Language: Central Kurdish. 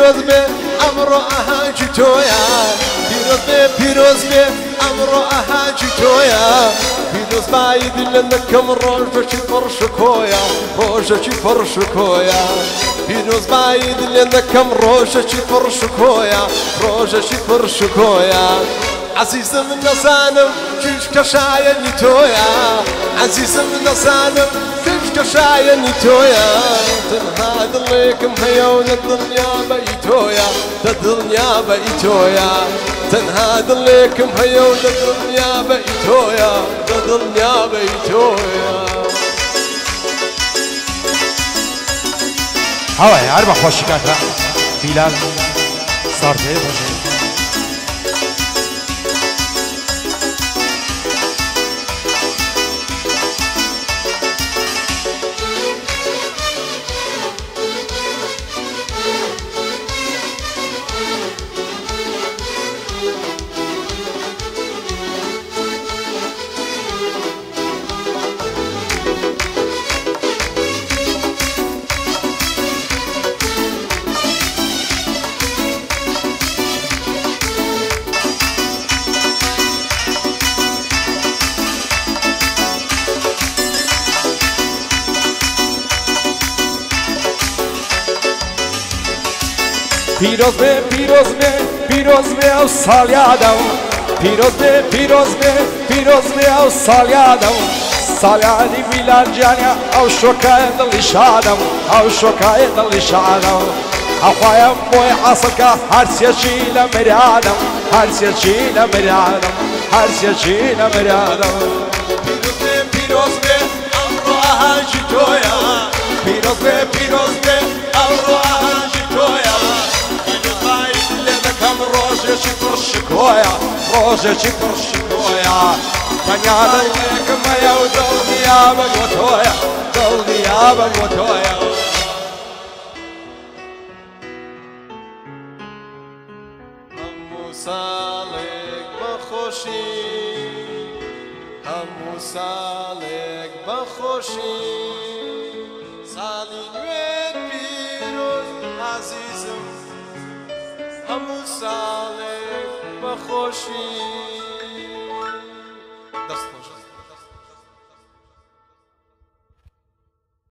پیروز به امر اهاجی تویا پیروز به امر اهاجی تویا پیروز باید لنکم روزی فرشکویا روزی فرشکویا پیروز باید لنکم روزی فرشکویا روزی فرشکویا عزیزم نزانم کشایه تویا عزیزم نزانم كشاين تويا تنهاد ليكم هيون الدنيا بيتويا الدنيا بيتويا تنهاد ليكم هيون الدنيا بيتويا الدنيا بيتويا هواي أربع خوشكات بلال صار جاي پیروز به او سال یادم پیروز به او سال یادم سال یادی میلاد جانیا او شوکای دلی شادم او شوکای دلی شادم اخوایم بوی حاصل که هر سیچی لمرادم هر سیچی لمرادم هر سیچی لمرادم پیروز به امرو اهاجی تویا پیروز به امرو اهاجی تویا روزي فرشكويا روزي فرشكويا تنيا دلك ما يودل يا بقوتويا دل يا بقوتويا همو سالك بخوشي همو سالك بخوشي سالي نويت بيروز عزيزم همو سالك بخوشی